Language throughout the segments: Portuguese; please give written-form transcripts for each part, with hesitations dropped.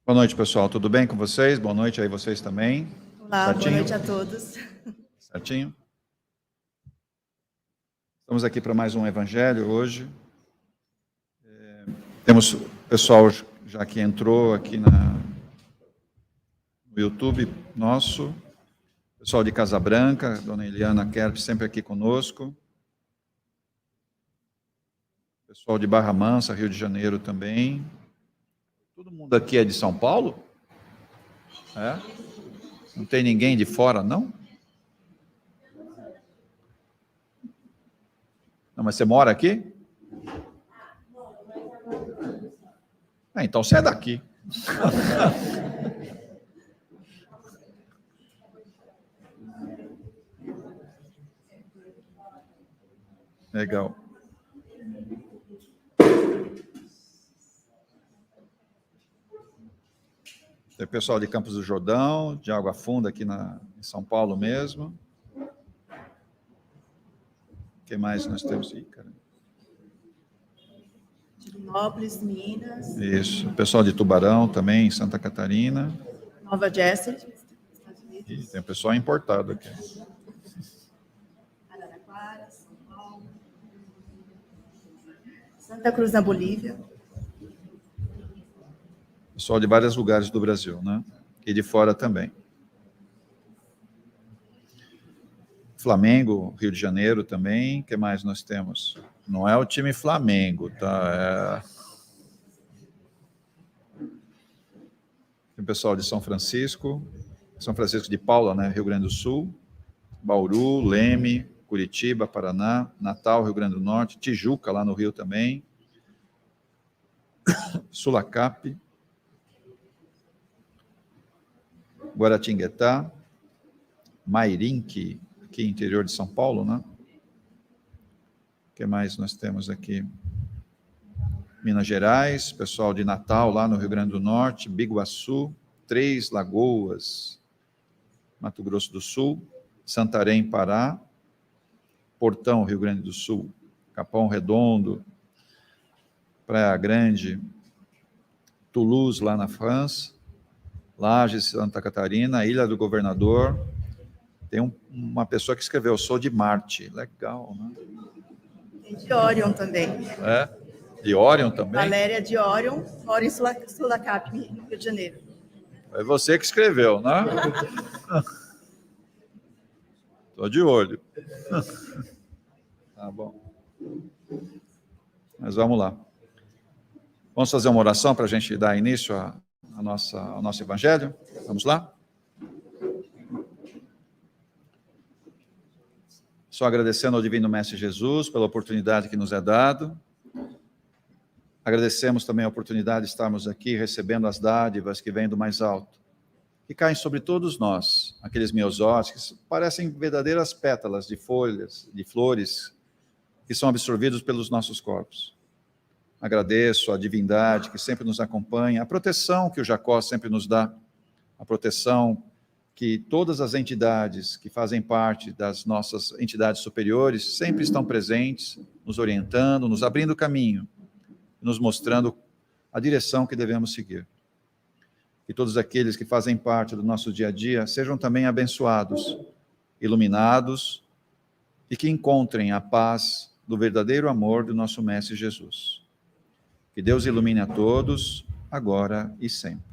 Boa noite, pessoal. Tudo bem com vocês? Boa noite aí vocês também. Olá, certinho? Boa noite a todos. Certinho? Estamos aqui para mais um evangelho hoje. Temos o pessoal já que entrou aqui no YouTube nosso. Pessoal de Casa Branca, Dona Eliana Kerp sempre aqui conosco. Pessoal de Barra Mansa, Rio de Janeiro também. Todo mundo aqui é de São Paulo? É? Não tem ninguém de fora, não? Não, mas você mora aqui? Então você é daqui. Legal. Tem pessoal de Campos do Jordão, de Água Funda aqui em São Paulo mesmo. O que mais nós temos? Divinópolis, Minas. Isso. Pessoal de Tubarão também, em Santa Catarina. Nova Jersey, Estados Unidos. E tem pessoal importado aqui. Araraquara, São Paulo. Santa Cruz, na Bolívia. Pessoal de vários lugares do Brasil, né? E de fora também. Flamengo, Rio de Janeiro também. O que mais nós temos? Não é o time Flamengo, tá? Tem pessoal de São Francisco de Paula, né? Rio Grande do Sul. Bauru, Leme, Curitiba, Paraná. Natal, Rio Grande do Norte. Tijuca, lá no Rio também. Sulacap. Guaratinguetá, Mairinque, aqui interior de São Paulo, né? O que mais nós temos aqui? Minas Gerais, pessoal de Natal, lá no Rio Grande do Norte, Biguaçu, Três Lagoas, Mato Grosso do Sul, Santarém, Pará, Portão, Rio Grande do Sul, Capão Redondo, Praia Grande, Toulouse, lá na França, Lages, Santa Catarina, Ilha do Governador. Tem uma pessoa que escreveu, sou de Marte. Legal, né? Tem de Orion também. É? De Orion também? Valéria de Orion, mora em Sulacap, no Rio de Janeiro. É você que escreveu, né? Estou de olho. Tá bom. Mas vamos lá. Vamos fazer uma oração para a gente dar início ao nosso evangelho? Vamos lá? Só agradecendo ao Divino Mestre Jesus pela oportunidade que nos é dado. Agradecemos também a oportunidade de estarmos aqui recebendo as dádivas que vêm do mais alto, que caem sobre todos nós, aqueles miosótis que parecem verdadeiras pétalas de folhas, de flores, que são absorvidos pelos nossos corpos. Agradeço a divindade que sempre nos acompanha, a proteção que o Jacó sempre nos dá, a proteção que todas as entidades que fazem parte das nossas entidades superiores sempre estão presentes, nos orientando, nos abrindo caminho, nos mostrando a direção que devemos seguir. Que todos aqueles que fazem parte do nosso dia a dia sejam também abençoados, iluminados e que encontrem a paz do verdadeiro amor do nosso Mestre Jesus. Que Deus ilumine a todos, agora e sempre.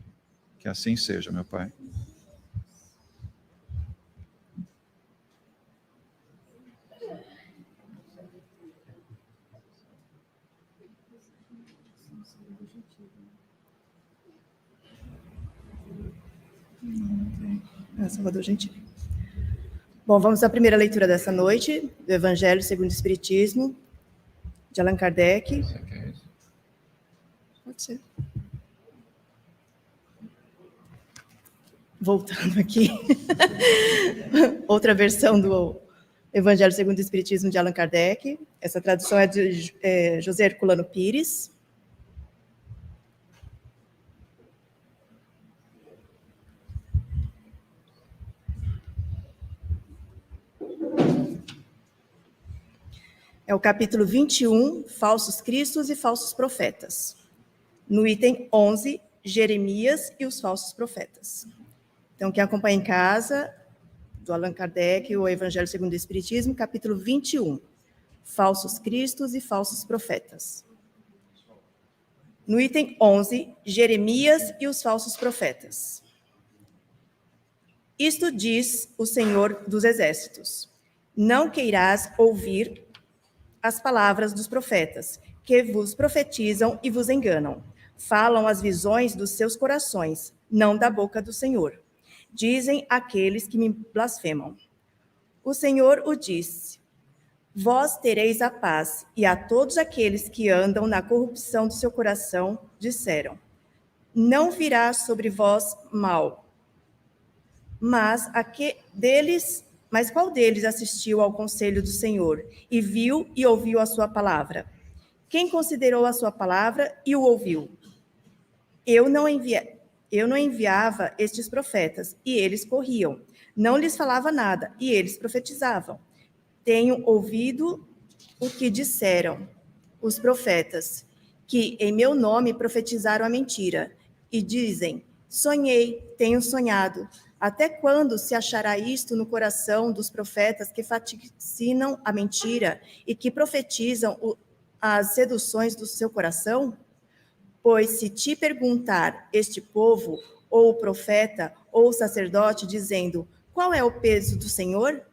Que assim seja, meu Pai. Salvador Gentil. Bom, vamos à primeira leitura dessa noite, do Evangelho segundo o Espiritismo, de Allan Kardec. Pode ser. Voltando aqui. Outra versão do Evangelho segundo o Espiritismo de Allan Kardec. Essa tradução é de José Herculano Pires. É o capítulo 21, Falsos Cristos e Falsos Profetas. No item 11, Jeremias e os falsos profetas. Então, quem acompanha em casa, do Allan Kardec, o Evangelho segundo o Espiritismo, capítulo 21, falsos cristos e falsos profetas. No item 11, Jeremias e os falsos profetas. Isto diz o Senhor dos Exércitos: não queirás ouvir as palavras dos profetas, que vos profetizam e vos enganam. Falam as visões dos seus corações, não da boca do Senhor. Dizem aqueles que me blasfemam. O Senhor o disse: vós tereis a paz, e a todos aqueles que andam na corrupção do seu coração disseram: não virá sobre vós mal. Mas qual deles assistiu ao conselho do Senhor, e viu e ouviu a sua palavra? Quem considerou a sua palavra e o ouviu? Eu não enviava estes profetas, e eles corriam. Não lhes falava nada, e eles profetizavam. Tenho ouvido o que disseram os profetas, que em meu nome profetizaram a mentira, e dizem: sonhei, tenho sonhado. Até quando se achará isto no coração dos profetas que vaticinam a mentira e que profetizam as seduções do seu coração? Pois se te perguntar este povo, ou o profeta, ou o sacerdote, dizendo: qual é o peso do Senhor?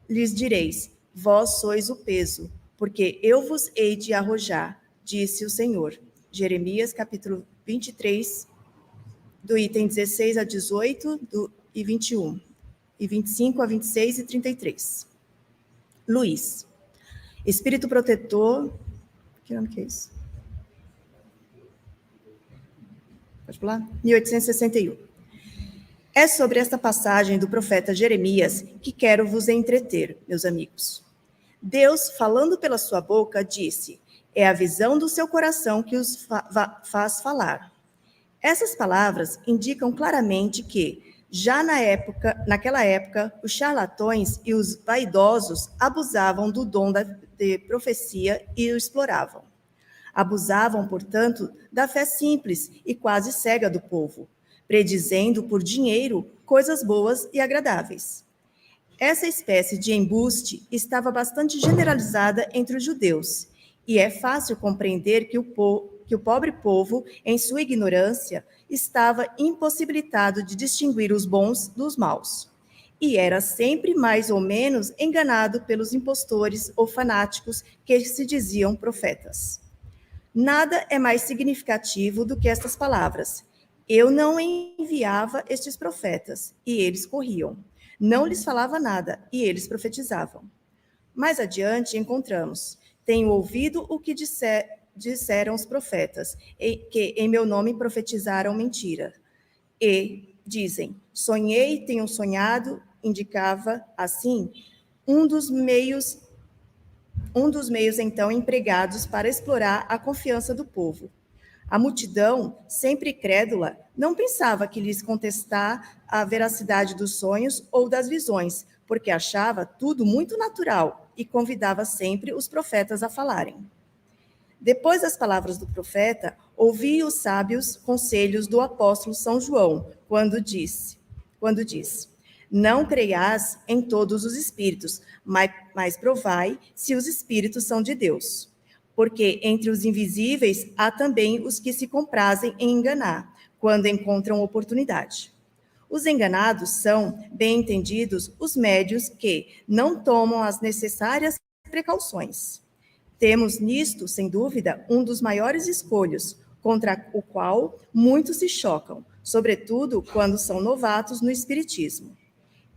Lhes direis: vós sois o peso, porque eu vos hei de arrojar, disse o Senhor. Jeremias, capítulo 23, do item 16 a 18, e 21, e 25 a 26 e 33. Luiz. Espírito protetor... Que ano que é isso? Pode pular? 1861. É sobre esta passagem do profeta Jeremias que quero vos entreter, meus amigos. Deus, falando pela sua boca, disse: é a visão do seu coração que os faz falar. Essas palavras indicam claramente que, já naquela época, os charlatões e os vaidosos abusavam do dom de profecia e o exploravam. Abusavam, portanto, da fé simples e quase cega do povo, predizendo por dinheiro coisas boas e agradáveis. Essa espécie de embuste estava bastante generalizada entre os judeus, e é fácil compreender que o pobre povo, em sua ignorância, estava impossibilitado de distinguir os bons dos maus, e era sempre mais ou menos enganado pelos impostores ou fanáticos que se diziam profetas. Nada é mais significativo do que estas palavras: eu não enviava estes profetas, e eles corriam. Não lhes falava nada, e eles profetizavam. Mais adiante encontramos: tenho ouvido o que disseram os profetas, que em meu nome profetizaram mentira. E dizem: sonhei, tenho sonhado, indicava assim um dos meios então empregados para explorar a confiança do povo. A multidão, sempre crédula, não pensava que lhes contestar a veracidade dos sonhos ou das visões, porque achava tudo muito natural e convidava sempre os profetas a falarem. Depois das palavras do profeta, ouvi os sábios conselhos do apóstolo São João, quando diz: não creias em todos os espíritos, mas provai se os espíritos são de Deus. Porque entre os invisíveis há também os que se comprazem em enganar, quando encontram oportunidade. Os enganados são, bem entendidos, os médios que não tomam as necessárias precauções. Temos nisto, sem dúvida, um dos maiores escolhos, contra o qual muitos se chocam, sobretudo quando são novatos no espiritismo.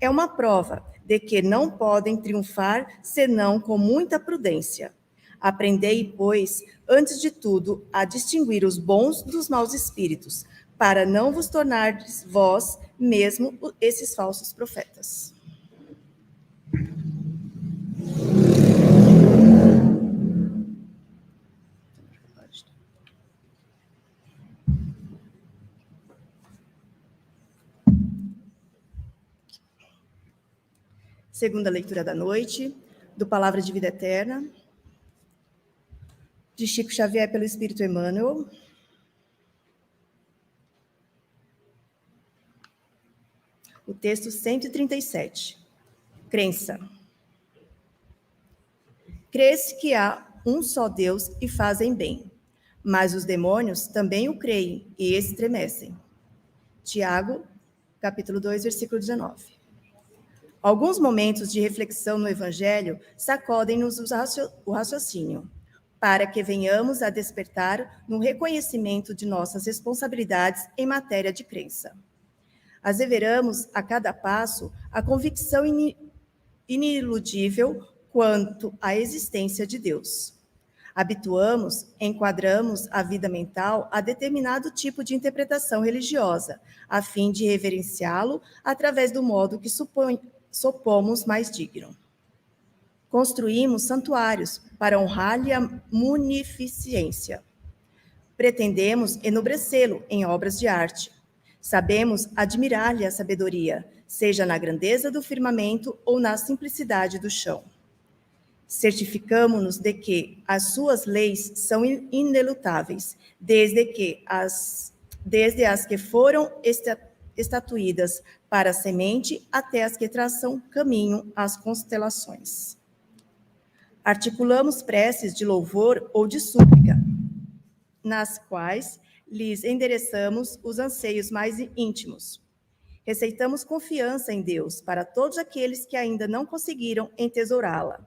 É uma prova de que não podem triunfar senão com muita prudência. Aprendei, pois, antes de tudo, a distinguir os bons dos maus espíritos, para não vos tornardes vós mesmo esses falsos profetas. Segunda leitura da noite, do Palavra de Vida Eterna, de Chico Xavier pelo Espírito Emmanuel. texto 137. Crença. Crês que há um só Deus e fazem bem, mas os demônios também o creem e estremecem. Tiago, capítulo 2, versículo 19. Alguns momentos de reflexão no Evangelho sacodem-nos o raciocínio, para que venhamos a despertar no reconhecimento de nossas responsabilidades em matéria de crença. Asseveramos a cada passo a convicção iniludível quanto à existência de Deus. Enquadramos a vida mental a determinado tipo de interpretação religiosa, a fim de reverenciá-lo através do modo que supomos mais digno. Construímos santuários para honrar-lhe a munificência. Pretendemos enobrecê-lo em obras de arte. Sabemos admirar-lhe a sabedoria, seja na grandeza do firmamento ou na simplicidade do chão. Certificamo-nos de que as suas leis são inelutáveis, desde as que foram estatuídas para a semente até as que traçam caminho às constelações. Articulamos preces de louvor ou de súplica, nas quais lhes endereçamos os anseios mais íntimos. Receitamos confiança em Deus para todos aqueles que ainda não conseguiram entesourá-la.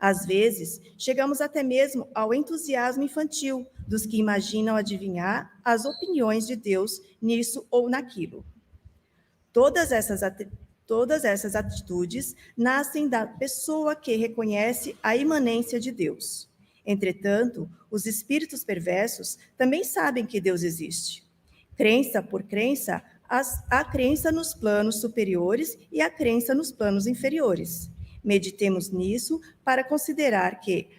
Às vezes, chegamos até mesmo ao entusiasmo infantil dos que imaginam adivinhar as opiniões de Deus nisso ou naquilo. Todas essas atitudes nascem da pessoa que reconhece a imanência de Deus. Entretanto, os espíritos perversos também sabem que Deus existe. Crença por crença, há crença nos planos superiores e a crença nos planos inferiores. Meditemos nisso para considerar que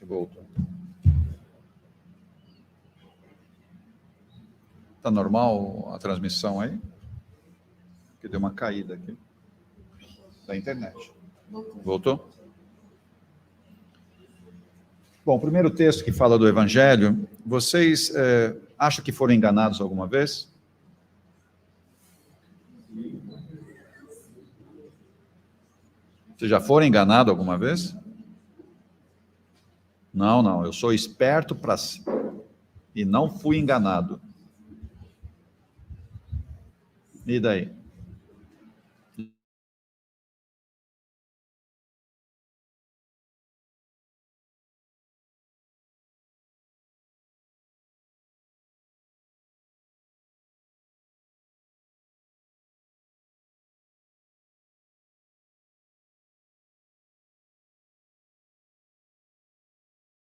Voltou. Tá normal a transmissão aí? Que deu uma caída aqui da internet. Voltou? Bom, o primeiro texto que fala do Evangelho, vocês acham que foram enganados alguma vez? Vocês já foram enganados alguma vez? Não, eu sou esperto e não fui enganado. E daí?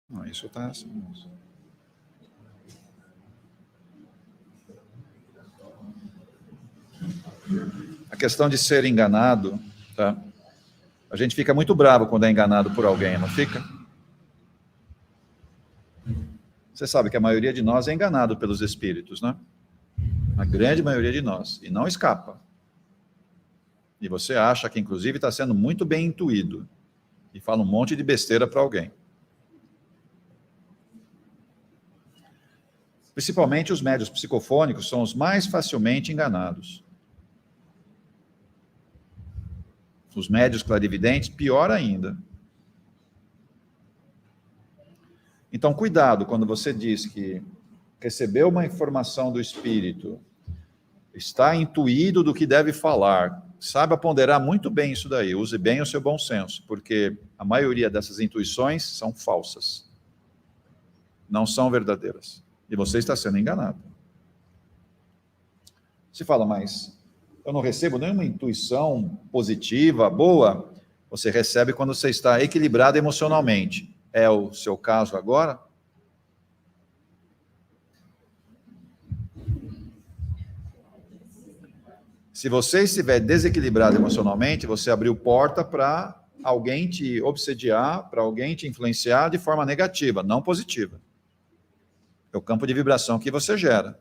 Não, isso está assim. A questão de ser enganado, tá? A gente fica muito bravo quando é enganado por alguém, não fica? Você sabe que a maioria de nós é enganado pelos espíritos, né? A grande maioria de nós, e não escapa. E você acha que, inclusive, está sendo muito bem intuído, e fala um monte de besteira para alguém. Principalmente os médiuns psicofônicos são os mais facilmente enganados. Os médiuns clarividentes, pior ainda. Então, cuidado quando você diz que recebeu uma informação do espírito, está intuído do que deve falar, saiba ponderar muito bem isso daí, use bem o seu bom senso, porque a maioria dessas intuições são falsas, não são verdadeiras, e você está sendo enganado. Você fala, mas eu não recebo nenhuma intuição positiva, boa. Você recebe quando você está equilibrado emocionalmente. É o seu caso agora? Se você estiver desequilibrado emocionalmente, você abriu porta para alguém te obsediar, para alguém te influenciar de forma negativa, não positiva. É o campo de vibração que você gera.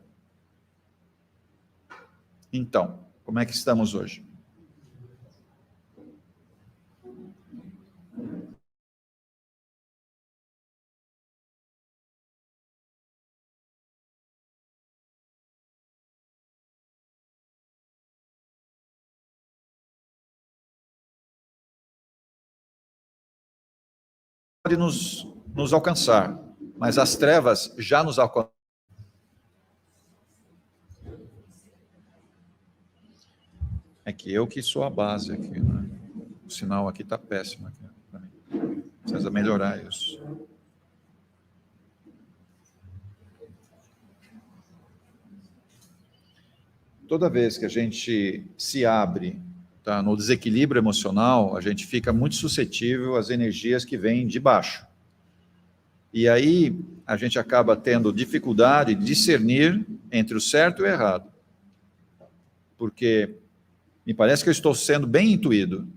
Então, como é que estamos hoje? Pode nos alcançar, mas as trevas já nos alcançam. É que eu que sou a base aqui, né? O sinal aqui está péssimo. Aqui, pra mim. Precisa melhorar isso. Toda vez que a gente se abre, tá, no desequilíbrio emocional, a gente fica muito suscetível às energias que vêm de baixo. E aí a gente acaba tendo dificuldade de discernir entre o certo e o errado. Porque me parece que eu estou sendo bem intuído.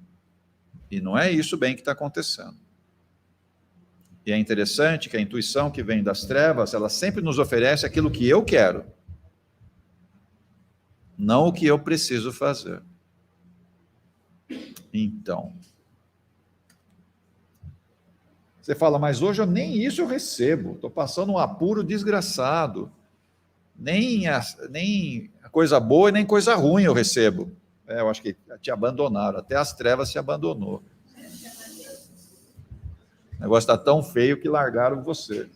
E não é isso bem que está acontecendo. E é interessante que a intuição que vem das trevas, ela sempre nos oferece aquilo que eu quero, não o que eu preciso fazer. Então, você fala, mas hoje nem isso eu recebo, estou passando um apuro desgraçado, nem a coisa boa e nem coisa ruim eu recebo. Eu acho que te abandonaram, até as trevas se abandonou. O negócio está tão feio que largaram você.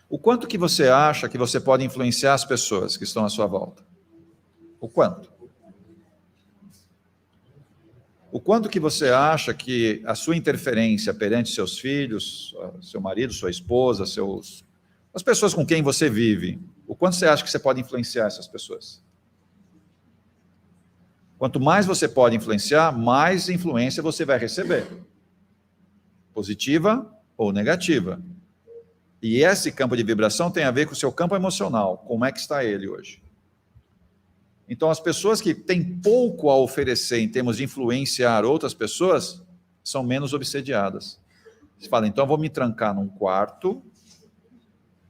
O quanto que você acha que você pode influenciar as pessoas que estão à sua volta? O quanto? O quanto que você acha que a sua interferência perante seus filhos, seu marido, sua esposa, as pessoas com quem você vive, o quanto você acha que você pode influenciar essas pessoas? Quanto mais você pode influenciar, mais influência você vai receber. Positiva ou negativa. E esse campo de vibração tem a ver com o seu campo emocional. Como é que está ele hoje? Então, as pessoas que têm pouco a oferecer em termos de influenciar outras pessoas, são menos obsediadas. Você fala, então eu vou me trancar num quarto,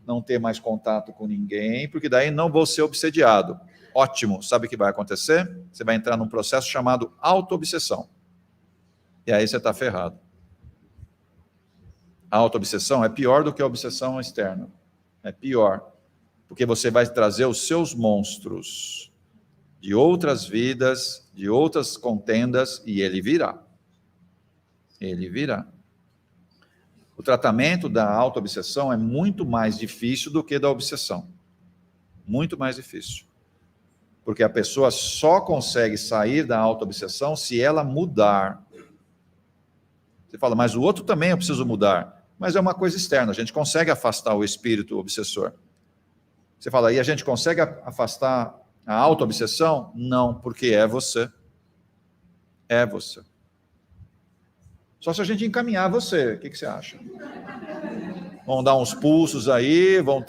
não ter mais contato com ninguém, porque daí não vou ser obsediado. Ótimo, sabe o que vai acontecer? Você vai entrar num processo chamado auto-obsessão. E aí você está ferrado. A auto-obsessão é pior do que a obsessão externa. É pior, porque você vai trazer os seus monstros de outras vidas, de outras contendas, e ele virá. Ele virá. O tratamento da auto-obsessão é muito mais difícil do que da obsessão. Muito mais difícil. Porque a pessoa só consegue sair da auto-obsessão se ela mudar. Você fala, mas o outro também eu preciso mudar. Mas é uma coisa externa, a gente consegue afastar o espírito obsessor. Você fala, e a gente consegue afastar a auto-obsessão? Não, porque é você. É você. Só se a gente encaminhar você. O que você acha? Vão dar uns pulsos aí, vão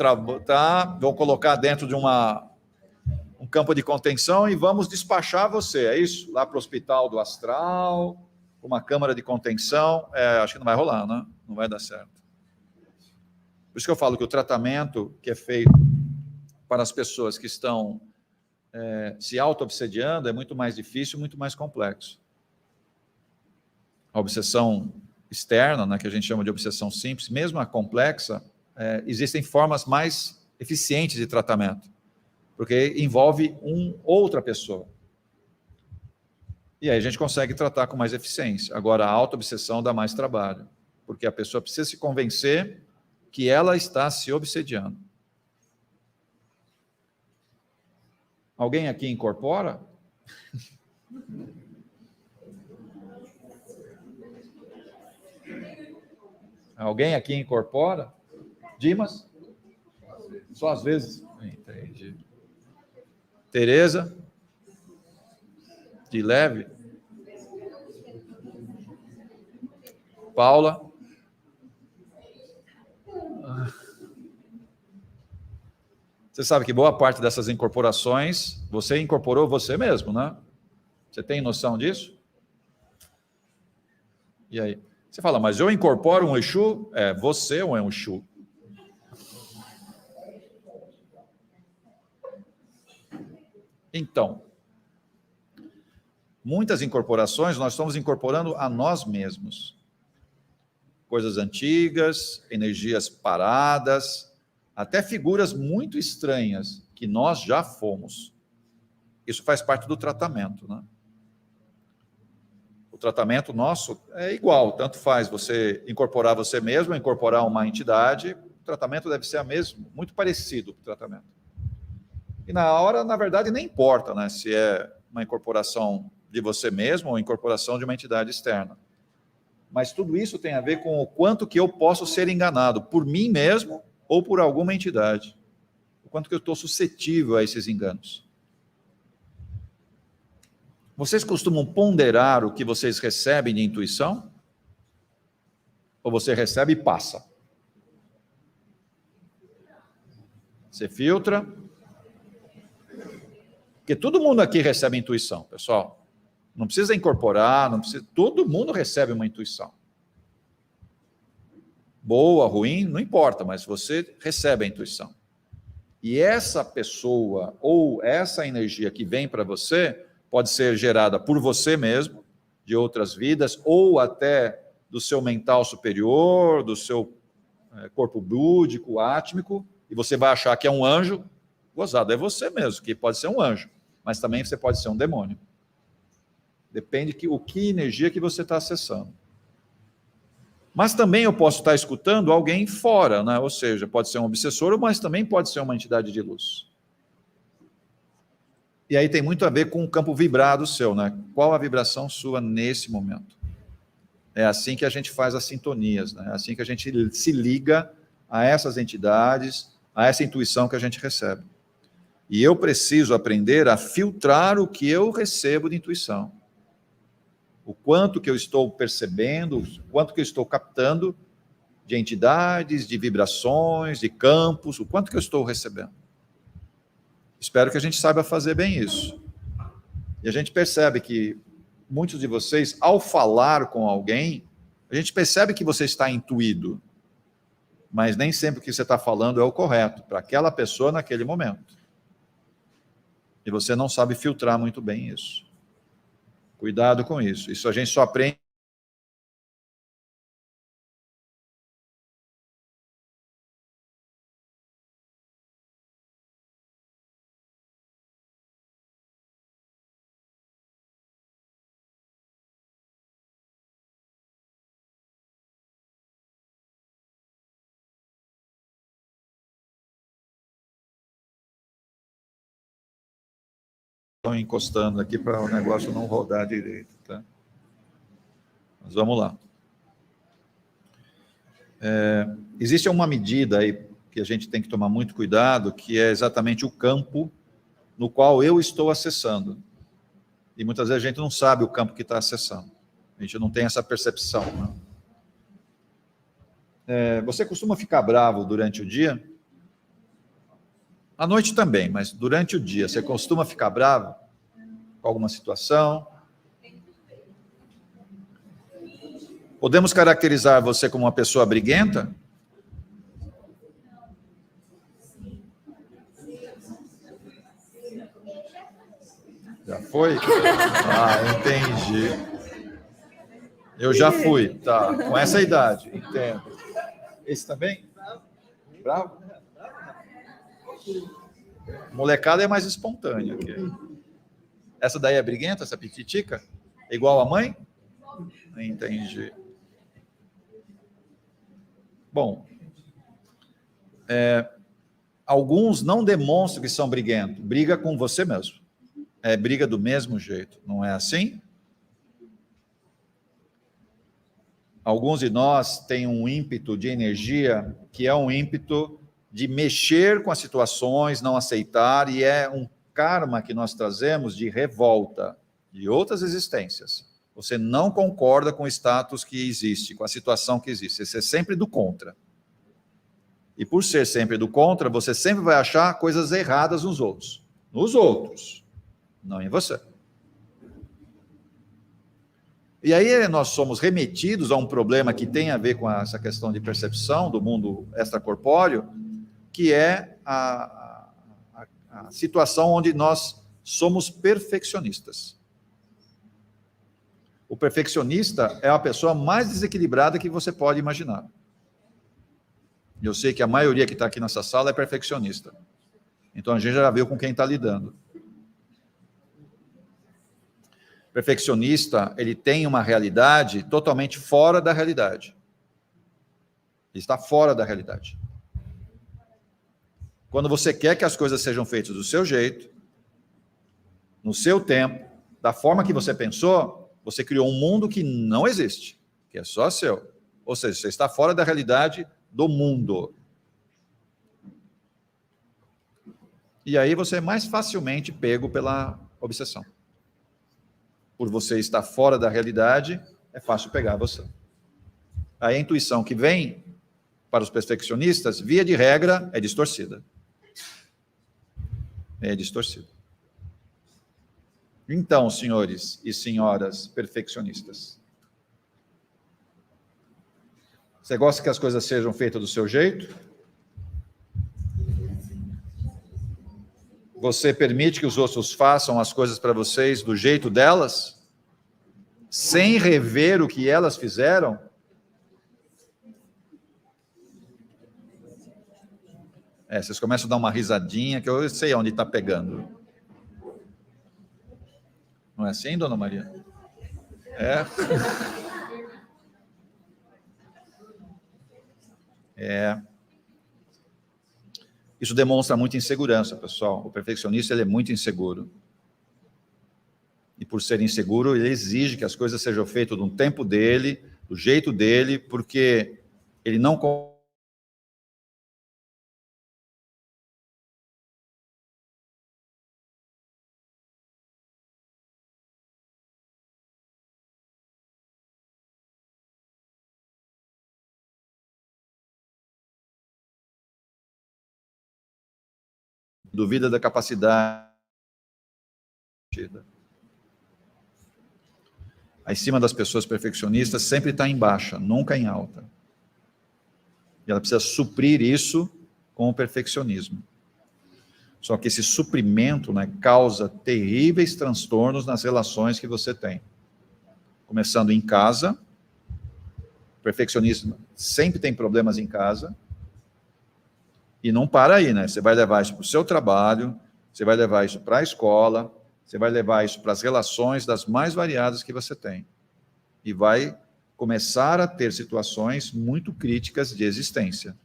colocar dentro de um campo de contenção e vamos despachar você, é isso? Lá para o hospital do astral, uma câmara de contenção. Acho que não vai rolar, né? Não vai dar certo. Por isso que eu falo que o tratamento que é feito para as pessoas que estão se auto-obsediando é muito mais difícil, muito mais complexo. A obsessão externa, né, que a gente chama de obsessão simples, mesmo a complexa, existem formas mais eficientes de tratamento, porque envolve outra pessoa. E aí a gente consegue tratar com mais eficiência. Agora, a auto-obsessão dá mais trabalho, porque a pessoa precisa se convencer que ela está se obsediando. Alguém aqui incorpora? Alguém aqui incorpora? Dimas? Só às vezes. Entendi. Tereza? De leve? Paula? Você sabe que boa parte dessas incorporações, você incorporou você mesmo, né? Você tem noção disso? E aí? Você fala, mas eu incorporo um Exu? É você ou é um Exu? Então, muitas incorporações nós estamos incorporando a nós mesmos. Coisas antigas, energias paradas, até figuras muito estranhas que nós já fomos. Isso faz parte do tratamento, né? O tratamento nosso é igual, tanto faz você incorporar você mesmo, incorporar uma entidade, o tratamento deve ser a mesmo, muito parecido com o tratamento. E na hora, na verdade, nem importa, né, se é uma incorporação de você mesmo ou incorporação de uma entidade externa. Mas tudo isso tem a ver com o quanto que eu posso ser enganado por mim mesmo ou por alguma entidade. O quanto que eu estou suscetível a esses enganos. Vocês costumam ponderar o que vocês recebem de intuição? Ou você recebe e passa? Você filtra? Porque todo mundo aqui recebe intuição, pessoal. Não precisa incorporar, não precisa, todo mundo recebe uma intuição. Boa, ruim, não importa, mas você recebe a intuição. E essa pessoa ou essa energia que vem para você pode ser gerada por você mesmo, de outras vidas, ou até do seu mental superior, do seu corpo búdico, átmico, e você vai achar que é um anjo. Gozado, é você mesmo, que pode ser um anjo, mas também você pode ser um demônio. Depende que energia que você está acessando. Mas também eu posso estar escutando alguém fora, né? Ou seja, pode ser um obsessor, mas também pode ser uma entidade de luz. E aí tem muito a ver com o campo vibrado seu, né? Qual a vibração sua nesse momento? É assim que a gente faz as sintonias, né? É assim que a gente se liga a essas entidades, a essa intuição que a gente recebe. E eu preciso aprender a filtrar o que eu recebo de intuição. O quanto que eu estou percebendo, o quanto que eu estou captando de entidades, de vibrações, de campos, o quanto que eu estou recebendo. Espero que a gente saiba fazer bem isso. E a gente percebe que muitos de vocês, ao falar com alguém, a gente percebe que você está intuído, mas nem sempre o que você está falando é o correto para aquela pessoa naquele momento. E você não sabe filtrar muito bem isso. Cuidado com isso. Isso a gente só aprende. Estou encostando aqui para o negócio não rodar direito, tá? Mas vamos lá. Existe uma medida aí que a gente tem que tomar muito cuidado, que é exatamente o campo no qual eu estou acessando. E muitas vezes a gente não sabe o campo que está acessando. A gente não tem essa percepção, né? Você costuma ficar bravo durante o dia? À noite também, mas durante o dia, você costuma ficar bravo com alguma situação? Podemos caracterizar você como uma pessoa briguenta? Já foi? Ah, entendi. Eu já fui, tá, com essa idade, entendo. Esse também? Bravo? Molecada é mais espontânea. Essa daí é briguenta, essa pititica? É igual a mãe? Entendi. Bom, alguns não demonstram que são briguentos. Briga com você mesmo. Briga do mesmo jeito. Não é assim? Alguns de nós têm um ímpeto de energia que é um ímpeto de mexer com as situações, não aceitar, e é um karma que nós trazemos de revolta de outras existências. Você não concorda com o status que existe, com a situação que existe. Você é sempre do contra. E por ser sempre do contra, você sempre vai achar coisas erradas nos outros. Nos outros, não em você. E aí nós somos remetidos a um problema que tem a ver com essa questão de percepção do mundo extracorpóreo, que é a situação onde nós somos perfeccionistas. O perfeccionista é a pessoa mais desequilibrada que você pode imaginar. Eu sei que a maioria que está aqui nessa sala é perfeccionista. Então a gente já viu com quem está lidando. Perfeccionista, ele tem uma realidade totalmente fora da realidade. Ele está fora da realidade. Quando você quer que as coisas sejam feitas do seu jeito, no seu tempo, da forma que você pensou, você criou um mundo que não existe, que é só seu. Ou seja, você está fora da realidade do mundo. E aí você é mais facilmente pego pela obsessão. Por você estar fora da realidade, é fácil pegar você. A intuição que vem para os perfeccionistas, via de regra, é distorcida. É distorcida. Então, senhores e senhoras perfeccionistas, você gosta que as coisas sejam feitas do seu jeito? Você permite que os outros façam as coisas para vocês do jeito delas? Sem rever o que elas fizeram? Vocês começam a dar uma risadinha, que eu sei onde está pegando. Não é assim, dona Maria? É. Isso demonstra muita insegurança, pessoal. O perfeccionista, ele é muito inseguro. E por ser inseguro, ele exige que as coisas sejam feitas no tempo dele, do jeito dele, porque ele não duvida da capacidade. A cima das pessoas perfeccionistas sempre está em baixa, nunca em alta. E ela precisa suprir isso com o perfeccionismo. Só que esse suprimento, né, causa terríveis transtornos nas relações que você tem. Começando em casa, o perfeccionismo sempre tem problemas em casa, e não para aí, né? Você vai levar isso para o seu trabalho, você vai levar isso para a escola, você vai levar isso para as relações das mais variadas que você tem. E vai começar a ter situações muito críticas de existência.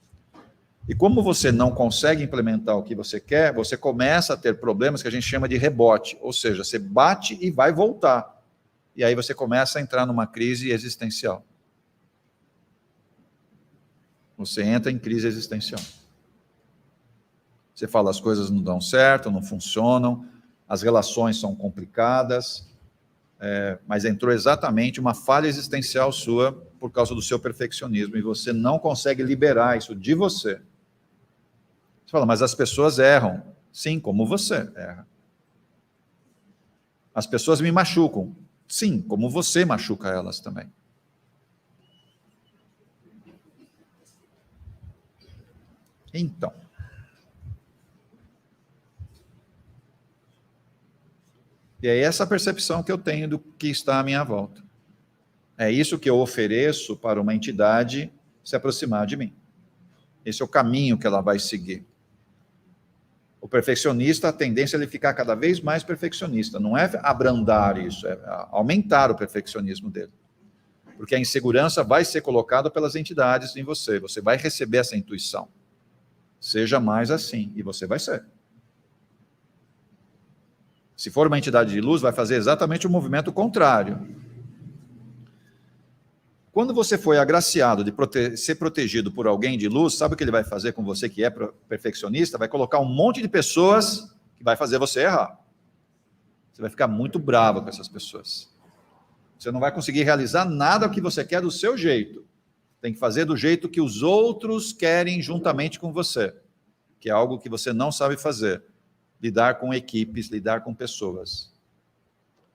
E como você não consegue implementar o que você quer, você começa a ter problemas que a gente chama de rebote, ou seja, você bate e vai voltar. E aí você começa a entrar numa crise existencial. Você entra em crise existencial. Você fala, as coisas não dão certo, não funcionam, as relações são complicadas, mas entrou exatamente uma falha existencial sua por causa do seu perfeccionismo, e você não consegue liberar isso de você. Você fala, mas as pessoas erram. Sim, como você erra. As pessoas me machucam. Sim, como você machuca elas também. Então, e é essa percepção que eu tenho do que está à minha volta. É isso que eu ofereço para uma entidade se aproximar de mim. Esse é o caminho que ela vai seguir. O perfeccionista, a tendência é ele ficar cada vez mais perfeccionista. Não é abrandar isso, é aumentar o perfeccionismo dele. Porque a insegurança vai ser colocada pelas entidades em você. Você vai receber essa intuição. Seja mais assim, e você vai ser. Se for uma entidade de luz, vai fazer exatamente o movimento contrário. Quando você foi agraciado de ser protegido por alguém de luz, sabe o que ele vai fazer com você que é perfeccionista? Vai colocar um monte de pessoas que vai fazer você errar. Você vai ficar muito bravo com essas pessoas. Você não vai conseguir realizar nada que você quer do seu jeito. tem que fazer do jeito que os outros querem juntamente com você, que é algo que você não sabe fazer. Lidar com equipes, lidar com pessoas.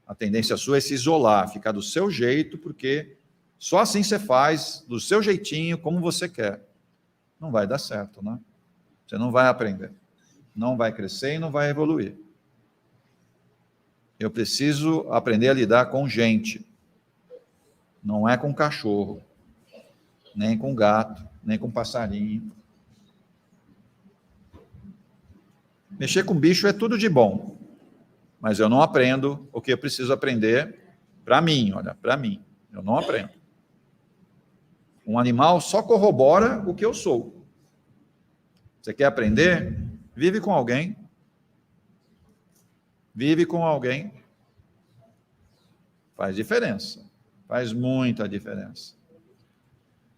A tendência sua é se isolar, ficar do seu jeito, porque só assim você faz, do seu jeitinho, como você quer. Não vai dar certo, né? Você não vai aprender. Não vai crescer e não vai evoluir. Eu preciso aprender a lidar com gente. Não é com cachorro, nem com gato, nem com passarinho. Mexer com bicho é tudo de bom, mas eu não aprendo o que eu preciso aprender para mim, olha, para mim. Eu não aprendo. Um animal só corrobora o que eu sou. Você quer aprender? Vive com alguém. Vive com alguém. Faz diferença. Faz muita diferença.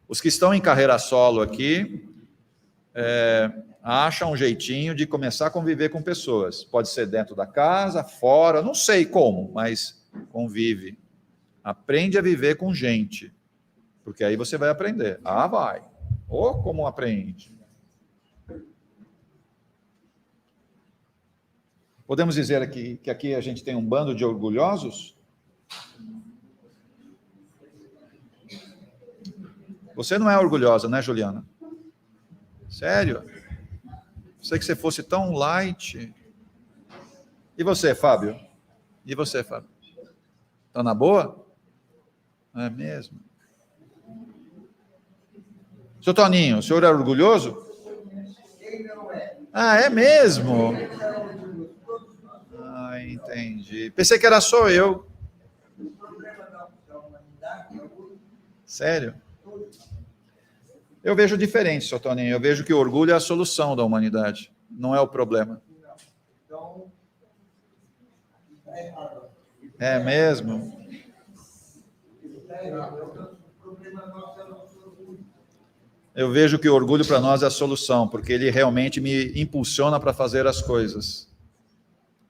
Os que estão em carreira solo aqui, acham um jeitinho de começar a conviver com pessoas. Pode ser dentro da casa, fora, não sei como, mas convive. Aprende a viver com gente, porque aí você vai aprender. Ah, vai. Ou como aprende. Podemos dizer aqui que aqui a gente tem um bando de orgulhosos? Você não é orgulhosa, né, Juliana? Sério? Sei que você fosse tão light. E você, Fábio? E você, Fábio? Tá na boa? É mesmo? Seu Toninho, o senhor é orgulhoso? Ah, é mesmo? Ah, entendi. Pensei que era só eu. Sério? Eu vejo diferente, seu Toninho. Eu vejo que o orgulho é a solução da humanidade, não é o problema. É mesmo? Eu vejo que o orgulho para nós é a solução, porque ele realmente me impulsiona para fazer as coisas.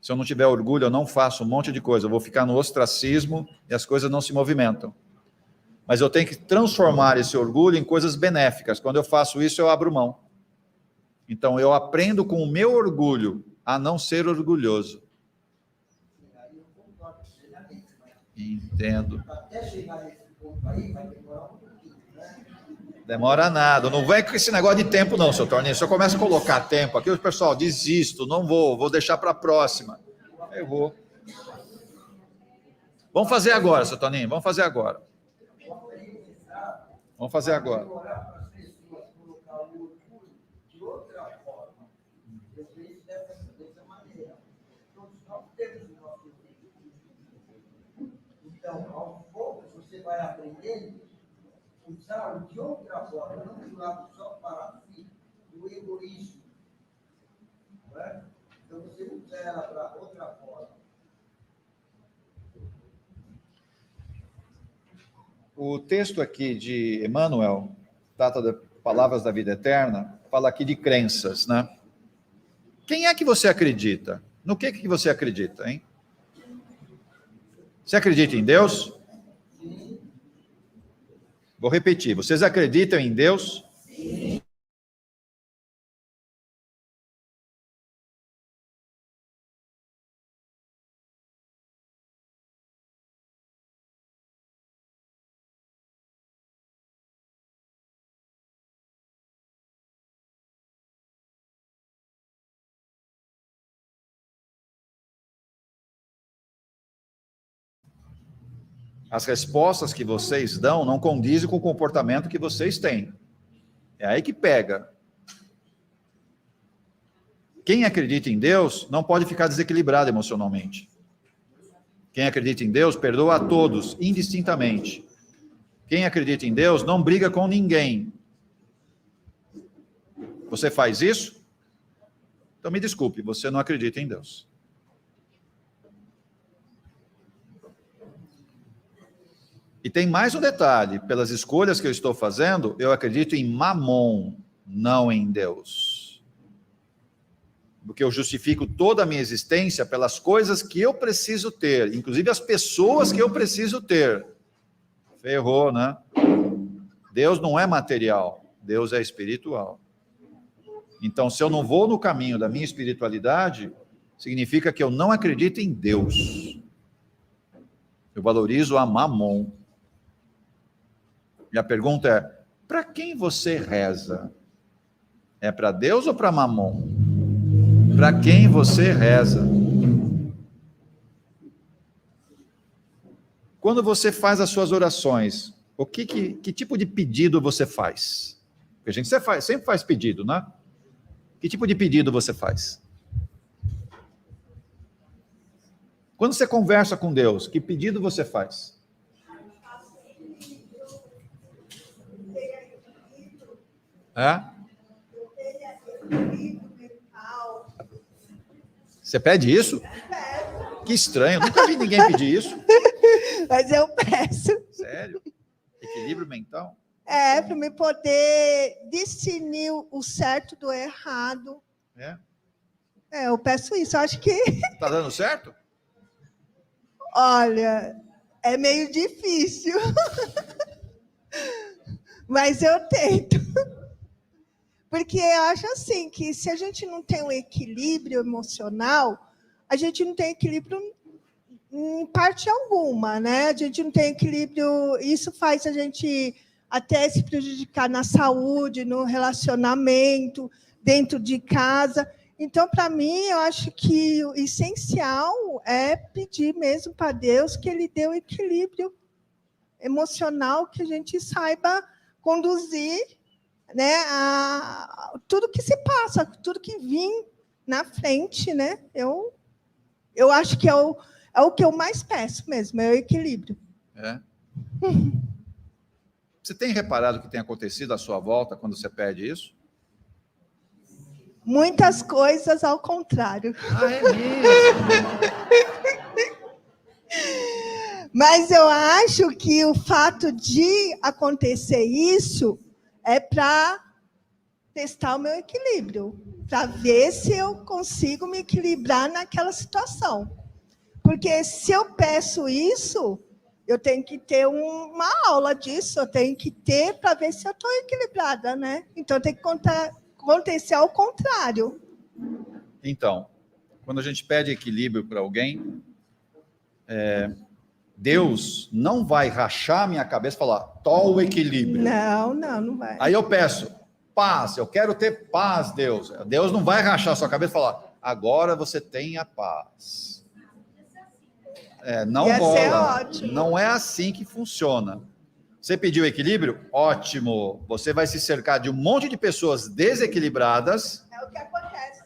Se eu não tiver orgulho, eu não faço um monte de coisa. Eu vou ficar no ostracismo e as coisas não se movimentam. Mas eu tenho que transformar esse orgulho em coisas benéficas. Quando eu faço isso, eu abro mão. Então, eu aprendo com o meu orgulho a não ser orgulhoso. Entendo. Até chegar nesse ponto aí, vai demorar um pouquinho, né? Demora nada. Não vem com esse negócio de tempo, não, seu Torninho. Se eu começo a colocar tempo aqui, o pessoal, desisto, não vou deixar para a próxima. Eu vou. Vamos fazer agora, seu Toninho, vamos fazer agora. Vamos fazer agora. Então, aos poucos, você vai aprendendo a usar de outra forma, não do lado só para si, do egoísmo. Não é? Então, você usa ela para outra forma. O texto aqui de Emmanuel, trata de Palavras da Vida Eterna, fala aqui de crenças, né? Quem é que você acredita? No que você acredita, hein? Você acredita em Deus? Sim. Vou repetir. Vocês acreditam em Deus? Sim. As respostas que vocês dão não condizem com o comportamento que vocês têm. É aí que pega. Quem acredita em Deus não pode ficar desequilibrado emocionalmente. Quem acredita em Deus perdoa a todos, indistintamente. Quem acredita em Deus não briga com ninguém. Você faz isso? Então me desculpe, você não acredita em Deus. E tem mais um detalhe, pelas escolhas que eu estou fazendo, eu acredito em Mamon, não em Deus. Porque eu justifico toda a minha existência pelas coisas que eu preciso ter, inclusive as pessoas que eu preciso ter. Ferrou, né? Deus não é material, Deus é espiritual. Então, se eu não vou no caminho da minha espiritualidade, significa que eu não acredito em Deus. Eu valorizo a Mamon. E a pergunta é, para quem você reza? É para Deus ou para Mamon? Para quem você reza? Quando você faz as suas orações, que tipo de pedido você faz? Porque a gente sempre faz pedido, né? Que tipo de pedido você faz? Quando você conversa com Deus, que pedido você faz? É? Você pede isso? Que estranho, nunca vi ninguém pedir isso. Mas eu peço. Sério? Equilíbrio mental? Para me poder discernir o certo do errado. Eu peço isso. Acho que, Tá dando certo? olha, é meio difícil. Mas eu tento. Porque eu acho assim, que se a gente não tem um equilíbrio emocional, a gente não tem equilíbrio em parte alguma, né? A gente não tem equilíbrio, isso faz a gente até se prejudicar na saúde, no relacionamento, dentro de casa. Então, para mim, eu acho que o essencial é pedir mesmo para Deus que Ele dê o equilíbrio emocional, que a gente saiba conduzir, né, tudo que se passa, tudo que vem na frente, né? Eu acho que é o que eu mais peço mesmo, é o equilíbrio. Você tem reparado o que tem acontecido à sua volta quando você pede isso? Muitas coisas ao contrário. É mesmo? Mas eu acho que o fato de acontecer isso é para testar o meu equilíbrio, para ver se eu consigo me equilibrar naquela situação. Porque se eu peço isso, eu tenho que ter uma aula disso, eu tenho que ter para ver se eu estou equilibrada, né? Então tem que acontecer ao contrário. Então, quando a gente pede equilíbrio para alguém, Deus não vai rachar minha cabeça e falar, tó o equilíbrio. Não vai. Aí eu peço, paz, eu quero ter paz, Deus. Deus não vai rachar sua cabeça e falar, agora você tem a paz. Não Ia ser rola. ótimo. Não é assim que funciona. Você pediu equilíbrio? Ótimo. Você vai se cercar de um monte de pessoas desequilibradas. É o que acontece.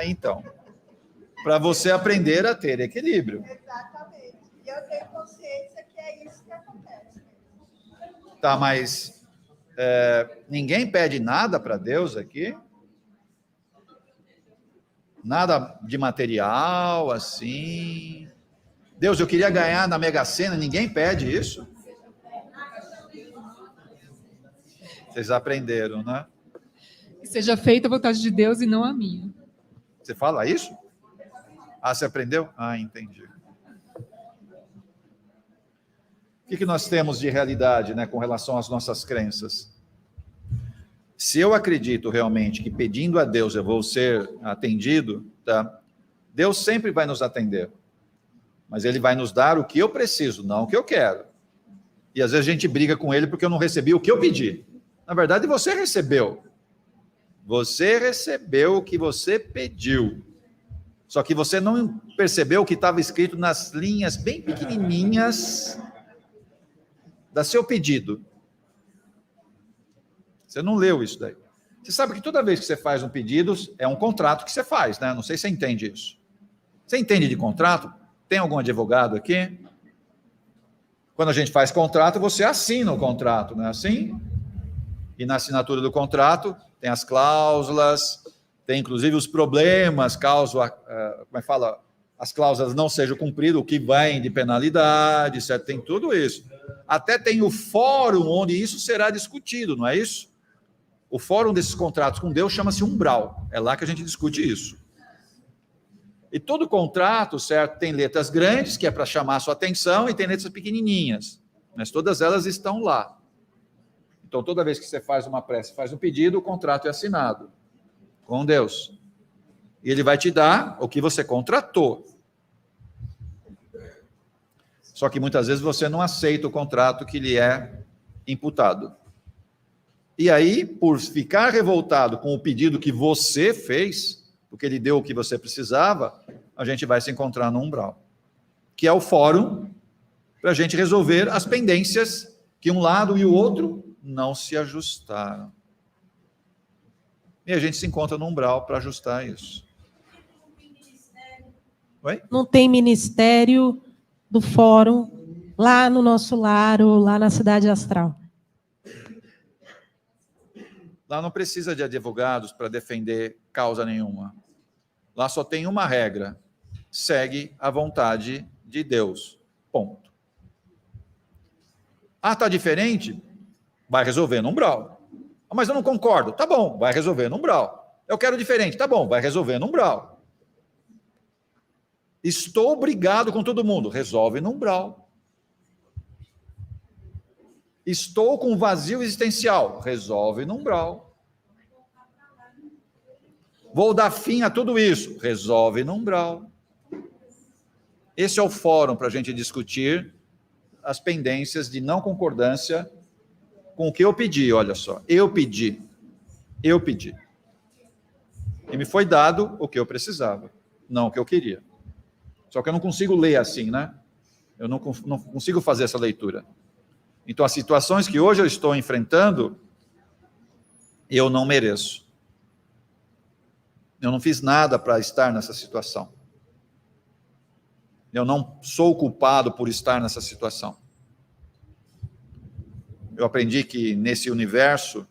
Então. Para você aprender a ter equilíbrio. Exatamente. E eu tenho consciência que é isso que acontece. Tá, mas ninguém pede nada para Deus aqui? Nada de material, assim? Deus, eu queria ganhar na Mega Sena, ninguém pede isso? Vocês aprenderam, né? Que seja feita a vontade de Deus e não a minha. Você fala isso? Você aprendeu? Entendi. O que nós temos de realidade, né, com relação às nossas crenças? Se eu acredito realmente que pedindo a Deus eu vou ser atendido, tá? Deus sempre vai nos atender. Mas Ele vai nos dar o que eu preciso, não o que eu quero. E às vezes a gente briga com Ele porque eu não recebi o que eu pedi. Na verdade, você recebeu. Você recebeu o que você pediu. Só que você não percebeu o que estava escrito nas linhas bem pequenininhas do seu pedido. Você não leu isso daí. Você sabe que toda vez que você faz um pedido, é um contrato que você faz, né? Não sei se você entende isso. Você entende de contrato? Tem algum advogado aqui? Quando a gente faz contrato, você assina o contrato, não é assim? E na assinatura do contrato tem as cláusulas, tem inclusive os problemas, caso, as cláusulas não sejam cumpridas, o que vai de penalidade, certo? Tem tudo isso. Até tem o fórum onde isso será discutido, não é isso? O fórum desses contratos com Deus chama-se umbral. É lá que a gente discute isso. E todo contrato, certo, tem letras grandes, que é para chamar a sua atenção, e tem letras pequenininhas. Mas todas elas estão lá. Então, toda vez que você faz uma prece, faz um pedido, o contrato é assinado com Deus. E ele vai te dar o que você contratou. Só que muitas vezes você não aceita o contrato que lhe é imputado. E aí, por ficar revoltado com o pedido que você fez, porque ele deu o que você precisava, a gente vai se encontrar no umbral, que é o fórum para a gente resolver as pendências que um lado e o outro não se ajustaram. E a gente se encontra no umbral para ajustar isso. Oi? Não tem ministério do fórum lá no nosso lar ou lá na cidade astral. Lá não precisa de advogados para defender causa nenhuma. Lá só tem uma regra: segue a vontade de Deus. Ponto. Ah, está diferente? Vai resolver no umbral. Ah, mas eu não concordo. Tá bom, vai resolver no umbral. Eu quero diferente. Tá bom, vai resolver no umbral. Estou brigado com todo mundo. Resolve no umbral. Estou com vazio existencial. Resolve no umbral. Vou dar fim a tudo isso. Resolve no umbral. Esse é o fórum para a gente discutir as pendências de não concordância com o que eu pedi. Olha só, eu pedi. E me foi dado o que eu precisava, não o que eu queria. Só que eu não consigo ler assim, né? Eu não consigo fazer essa leitura. Então, as situações que hoje eu estou enfrentando, eu não mereço. Eu não fiz nada para estar nessa situação. Eu não sou culpado por estar nessa situação. Eu aprendi que nesse universo,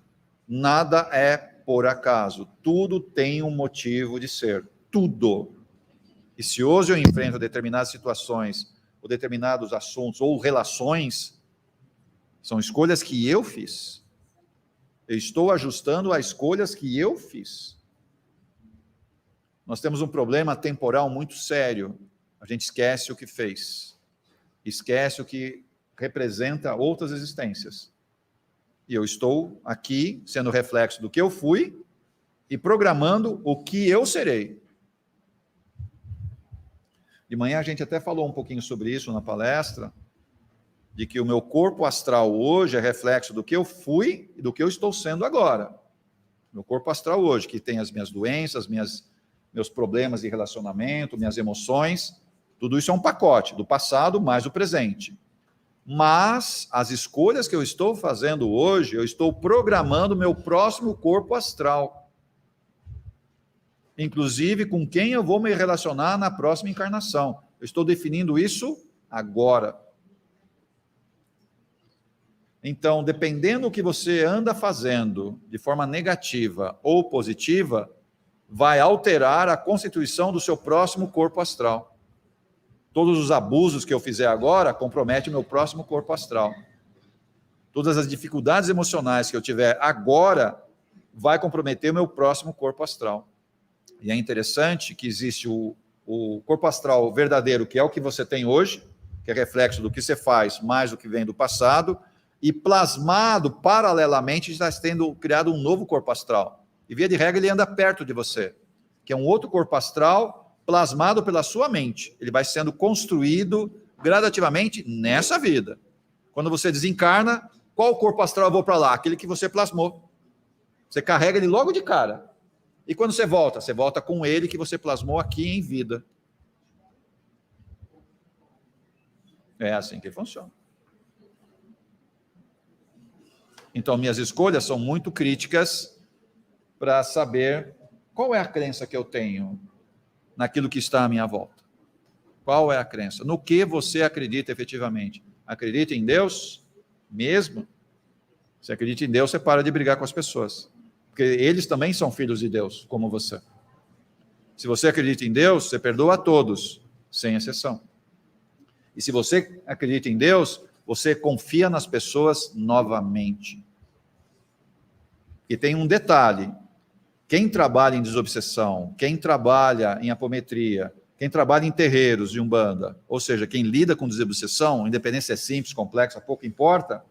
nada é por acaso. Tudo tem um motivo de ser. Tudo. E se hoje eu enfrento determinadas situações, ou determinados assuntos, ou relações, são escolhas que eu fiz. Eu estou ajustando as escolhas que eu fiz. Nós temos um problema temporal muito sério. A gente esquece o que fez. Esquece o que representa outras existências. E eu estou aqui sendo reflexo do que eu fui e programando o que eu serei. De manhã a gente até falou um pouquinho sobre isso na palestra, de que o meu corpo astral hoje é reflexo do que eu fui e do que eu estou sendo agora. Meu corpo astral hoje, que tem as minhas doenças, meus problemas de relacionamento, minhas emoções, tudo isso é um pacote do passado mais o presente. Mas as escolhas que eu estou fazendo hoje, eu estou programando meu próximo corpo astral. Inclusive com quem eu vou me relacionar na próxima encarnação. Eu estou definindo isso agora. Então, dependendo do que você anda fazendo de forma negativa ou positiva, vai alterar a constituição do seu próximo corpo astral. Todos os abusos que eu fizer agora comprometem o meu próximo corpo astral. Todas as dificuldades emocionais que eu tiver agora vai comprometer o meu próximo corpo astral. E é interessante que existe o corpo astral verdadeiro, que é o que você tem hoje, que é reflexo do que você faz, mais do que vem do passado, e plasmado paralelamente está sendo criado um novo corpo astral. E via de regra ele anda perto de você, que é um outro corpo astral plasmado pela sua mente. Ele vai sendo construído gradativamente nessa vida. Quando você desencarna, qual corpo astral eu vou para lá? Aquele que você plasmou. Você carrega ele logo de cara. E quando você volta com ele que você plasmou aqui em vida. É assim que funciona. Então, minhas escolhas são muito críticas para saber qual é a crença que eu tenho naquilo que está à minha volta. Qual é a crença? No que você acredita efetivamente? Acredita em Deus mesmo? Se acredita em Deus, você para de brigar com as pessoas. Porque eles também são filhos de Deus, como você. Se você acredita em Deus, você perdoa a todos, sem exceção. E se você acredita em Deus, você confia nas pessoas novamente. E tem um detalhe: quem trabalha em desobsessão, quem trabalha em apometria, quem trabalha em terreiros de Umbanda, ou seja, quem lida com desobsessão, independente se é simples, complexa, pouco importa,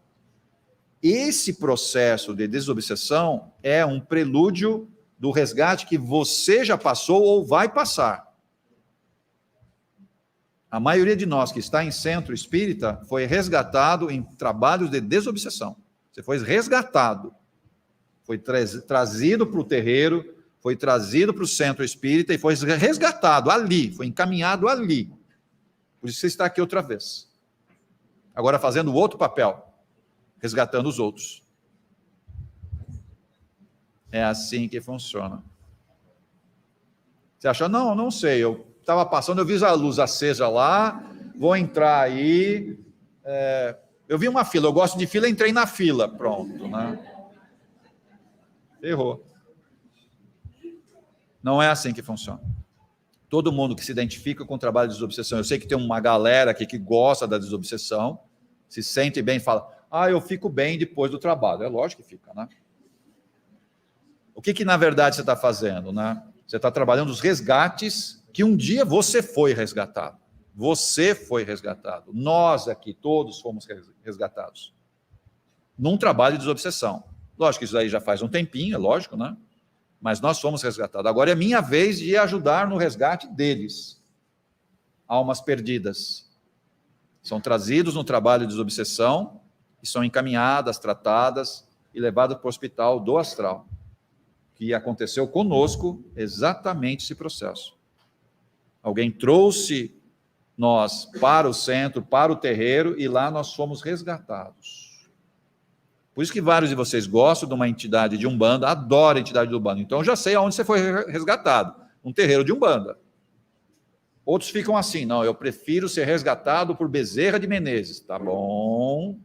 esse processo de desobsessão é um prelúdio do resgate que você já passou ou vai passar. A maioria de nós que está em centro espírita foi resgatado em trabalhos de desobsessão. Você foi resgatado. Foi trazido para o terreiro, foi trazido para o centro espírita e foi resgatado ali, foi encaminhado ali. Por isso você está aqui outra vez. Agora fazendo outro papel, resgatando os outros. É assim que funciona. Você acha, não sei, eu estava passando, eu vi a luz acesa lá, vou entrar aí, eu vi uma fila, eu gosto de fila, entrei na fila, pronto, né? Errou. Não é assim que funciona. Todo mundo que se identifica com o trabalho de desobsessão, eu sei que tem uma galera aqui que gosta da desobsessão, se sente bem e fala, eu fico bem depois do trabalho. É lógico que fica, né? O que na verdade você está fazendo, né? Você está trabalhando os resgates que um dia você foi resgatado. Você foi resgatado. Nós aqui, todos fomos resgatados. Num trabalho de desobsessão. Lógico que isso aí já faz um tempinho, é lógico, né? Mas nós fomos resgatados. Agora é minha vez de ajudar no resgate deles. Almas perdidas. São trazidos no trabalho de desobsessão e são encaminhadas, tratadas e levadas para o hospital do astral. Que aconteceu conosco exatamente esse processo. Alguém trouxe nós para o centro, para o terreiro, e lá nós fomos resgatados. Por isso que vários de vocês gostam de uma entidade de Umbanda, adoram a entidade de Umbanda. Então, eu já sei aonde você foi resgatado. Um terreiro de Umbanda. Outros ficam assim, não, eu prefiro ser resgatado por Bezerra de Menezes. Tá bom.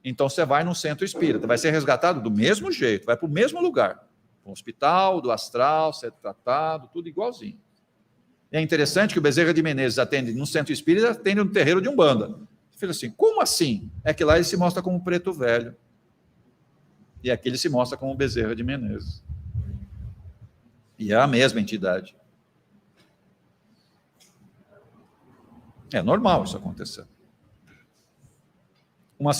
Então, você vai num centro espírita. Vai ser resgatado do mesmo jeito, vai para o mesmo lugar. No hospital, do astral, ser tratado, tudo igualzinho. É interessante que o Bezerra de Menezes atende no centro espírita, atende no terreiro de Umbanda. Você fala assim, como assim? É que lá ele se mostra como preto velho. E aqui ele se mostra como Bezerra de Menezes. E é a mesma entidade. É normal isso acontecer. Uma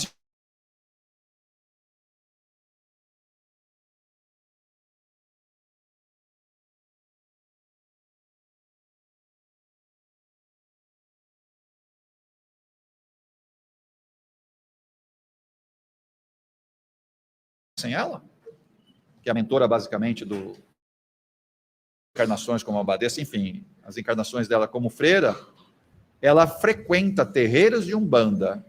sem ela, que é a mentora basicamente do encarnações como abadesa, enfim, as encarnações dela como freira, ela frequenta terreiros de Umbanda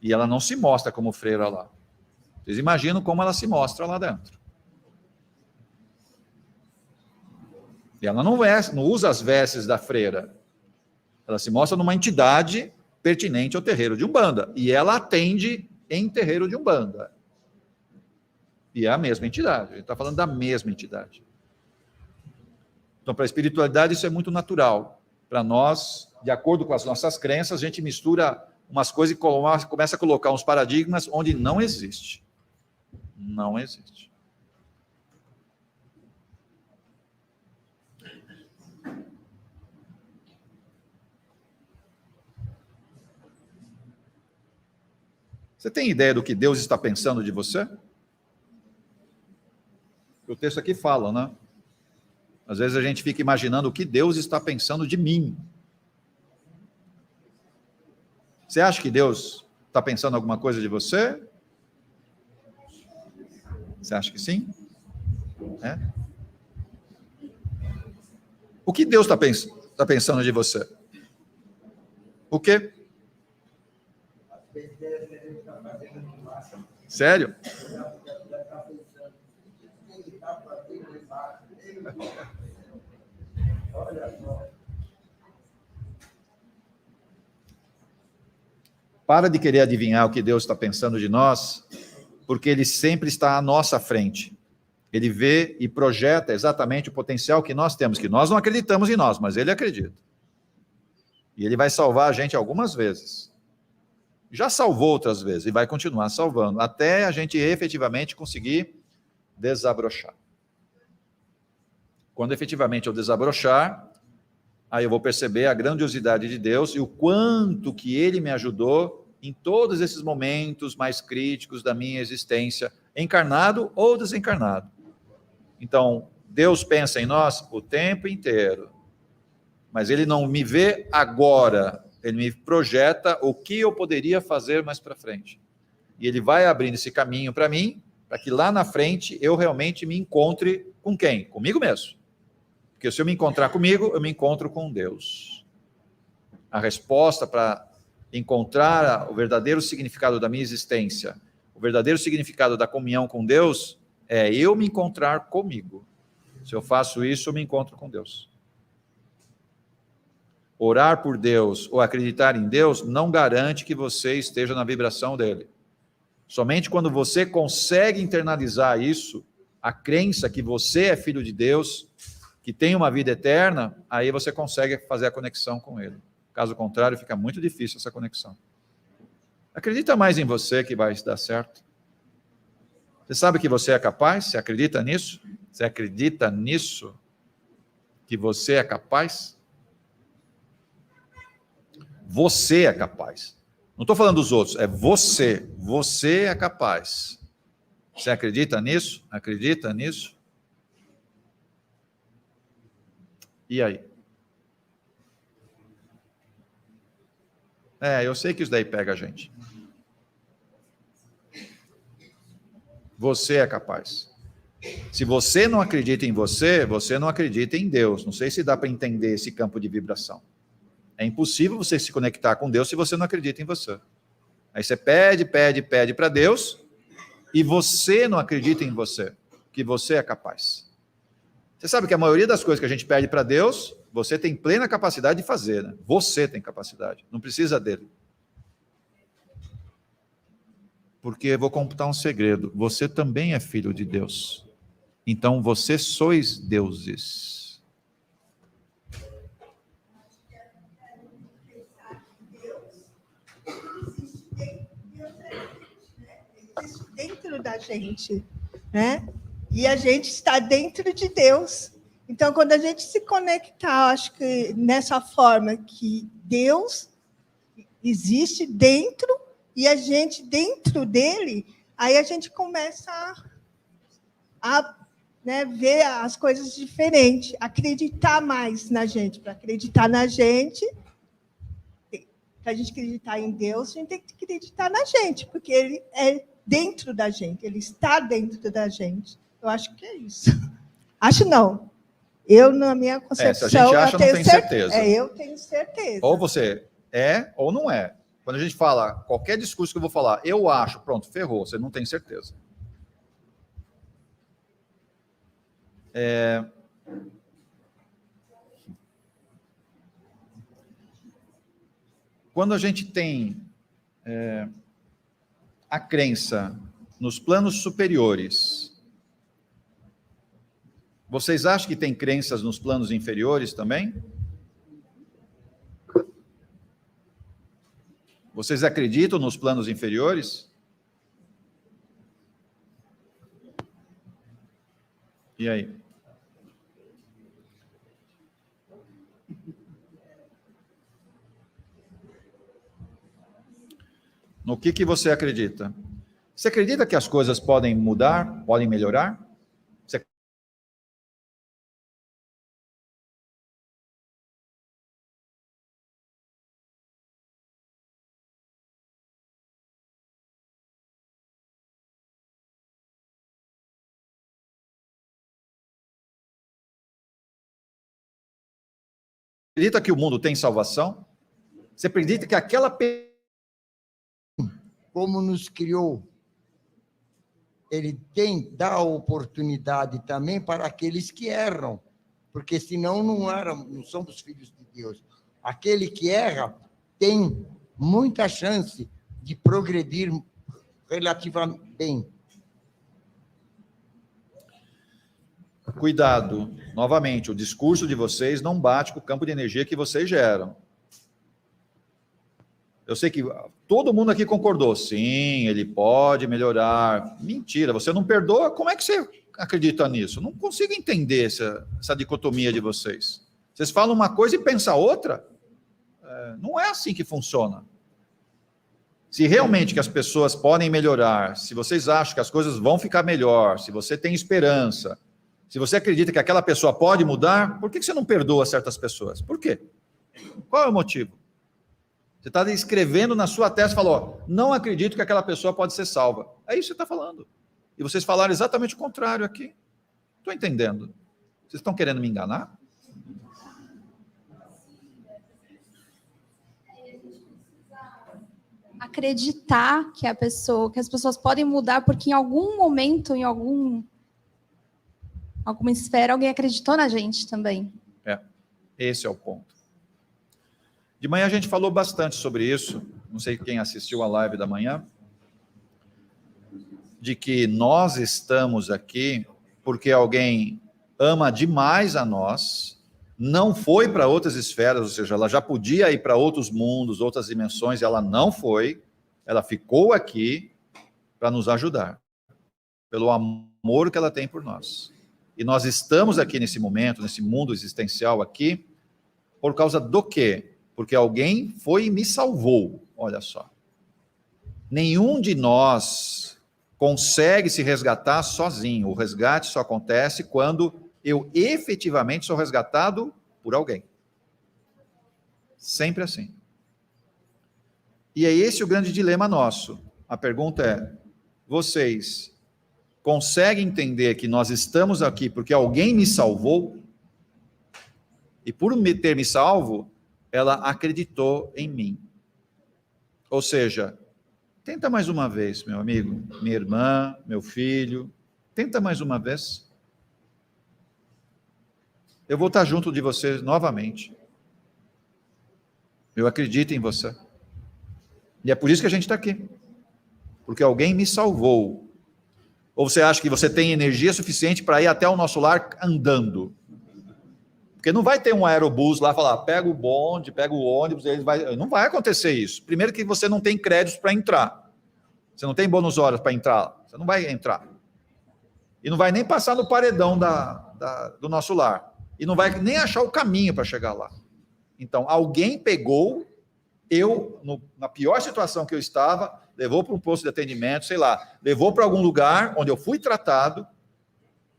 e ela não se mostra como freira lá. Vocês imaginam como ela se mostra lá dentro. E ela não usa as vestes da freira. Ela se mostra numa entidade pertinente ao terreiro de Umbanda. E ela atende em terreiro de Umbanda. E é a mesma entidade. A gente está falando da mesma entidade. Então, para a espiritualidade, isso é muito natural. Para nós, de acordo com as nossas crenças, a gente mistura umas coisas e começa a colocar uns paradigmas onde não existe. Não existe. Você tem ideia do que Deus está pensando de você? O texto aqui fala, né? Às vezes a gente fica imaginando o que Deus está pensando de mim. Você acha que Deus está pensando alguma coisa de você? Você acha que sim? É? O que Deus está pensando de você? O quê? Sério? Para de querer adivinhar o que Deus está pensando de nós, porque Ele sempre está à nossa frente. Ele vê e projeta exatamente o potencial que nós temos, que nós não acreditamos em nós, mas Ele acredita. E Ele vai salvar a gente algumas vezes. Já salvou outras vezes e vai continuar salvando, até a gente efetivamente conseguir desabrochar. Quando efetivamente eu desabrochar, aí eu vou perceber a grandiosidade de Deus e o quanto que Ele me ajudou em todos esses momentos mais críticos da minha existência, encarnado ou desencarnado. Então, Deus pensa em nós o tempo inteiro, mas ele não me vê agora, ele me projeta o que eu poderia fazer mais para frente. E ele vai abrindo esse caminho para mim, para que lá na frente eu realmente me encontre com quem? Comigo mesmo. Porque se eu me encontrar comigo, eu me encontro com Deus. A resposta para encontrar o verdadeiro significado da minha existência, o verdadeiro significado da comunhão com Deus, é eu me encontrar comigo. Se eu faço isso, eu me encontro com Deus. Orar por Deus ou acreditar em Deus não garante que você esteja na vibração dele. Somente quando você consegue internalizar isso, a crença que você é filho de Deus, que tem uma vida eterna, aí você consegue fazer a conexão com ele. Caso contrário, fica muito difícil essa conexão. Acredita mais em você que vai dar certo. Você sabe que você é capaz? Você acredita nisso? Você acredita nisso? Que você é capaz? Você é capaz. Não estou falando dos outros, é você. Você é capaz. Você acredita nisso? Acredita nisso? E aí? Eu sei que isso daí pega a gente. Você é capaz. Se você não acredita em você, você não acredita em Deus. Não sei se dá para entender esse campo de vibração. É impossível você se conectar com Deus se você não acredita em você. Aí você pede para Deus e você não acredita em você, que você é capaz. Você sabe que a maioria das coisas que a gente pede para Deus, você tem plena capacidade de fazer, né? Você tem capacidade, não precisa dele. Porque vou contar um segredo, você também é filho de Deus. Então você sois deuses. Dentro da gente, né? E a gente está dentro de Deus. Então, quando a gente se conectar, acho que nessa forma que Deus existe dentro e a gente dentro dele, aí a gente começa a ver as coisas diferentes, acreditar mais na gente. Para acreditar na gente, para a gente acreditar em Deus, a gente tem que acreditar na gente, porque ele é dentro da gente, ele está dentro da gente. Eu acho que é isso. Acho não. Eu, na minha concepção, se a gente acha, não tem certeza. Eu tenho certeza. Ou você é ou não é. Quando a gente fala, qualquer discurso que eu vou falar, eu acho, pronto, ferrou, você não tem certeza. Quando a gente tem a crença nos planos superiores, vocês acham que tem crenças nos planos inferiores também? Vocês acreditam nos planos inferiores? E aí? No que você acredita? Você acredita que as coisas podem mudar, podem melhorar? Você acredita que o mundo tem salvação? Você acredita que aquela pessoa, como nos criou, ele dá a oportunidade também para aqueles que erram, porque senão não somos filhos de Deus. Aquele que erra tem muita chance de progredir relativamente bem. Cuidado, novamente, o discurso de vocês não bate com o campo de energia que vocês geram. Eu sei que todo mundo aqui concordou. Sim, ele pode melhorar. Mentira, você não perdoa? Como é que você acredita nisso? Não consigo entender essa dicotomia de vocês. Vocês falam uma coisa e pensam outra? Não é assim que funciona. Se realmente que as pessoas podem melhorar, se vocês acham que as coisas vão ficar melhor, se você tem esperança, se você acredita que aquela pessoa pode mudar, por que você não perdoa certas pessoas? Por quê? Qual é o motivo? Você está escrevendo na sua testa e falou, não acredito que aquela pessoa pode ser salva. É isso que você está falando. E vocês falaram exatamente o contrário aqui. Estou entendendo. Vocês estão querendo me enganar? Acreditar que que as pessoas podem mudar, porque em algum momento, em alguma esfera, alguém acreditou na gente também. Esse é o ponto. De manhã a gente falou bastante sobre isso, não sei quem assistiu a live da manhã, de que nós estamos aqui porque alguém ama demais a nós, não foi para outras esferas, ou seja, ela já podia ir para outros mundos, outras dimensões, ela não foi, ela ficou aqui para nos ajudar, pelo amor que ela tem por nós. E nós estamos aqui nesse momento, nesse mundo existencial aqui, por causa do quê? Porque alguém foi e me salvou, olha só. Nenhum de nós consegue se resgatar sozinho, o resgate só acontece quando eu efetivamente sou resgatado por alguém. Sempre assim. E é esse o grande dilema nosso. A pergunta é, vocês conseguem entender que nós estamos aqui porque alguém me salvou? E por ter me salvo, ela acreditou em mim. Ou seja, tenta mais uma vez, meu amigo, minha irmã, meu filho, tenta mais uma vez. Eu vou estar junto de vocês novamente. Eu acredito em você. E é por isso que a gente está aqui. Porque alguém me salvou. Ou você acha que você tem energia suficiente para ir até o nosso lar andando? Porque não vai ter um aerobus lá falar, pega o bonde, pega o ônibus, não vai acontecer isso. Primeiro que você não tem créditos para entrar. Você não tem bônus horas para entrar. Você não vai entrar. E não vai nem passar no paredão do nosso lar. E não vai nem achar o caminho para chegar lá. Então, alguém pegou, na pior situação que eu estava, levou para um posto de atendimento, sei lá, levou para algum lugar onde eu fui tratado,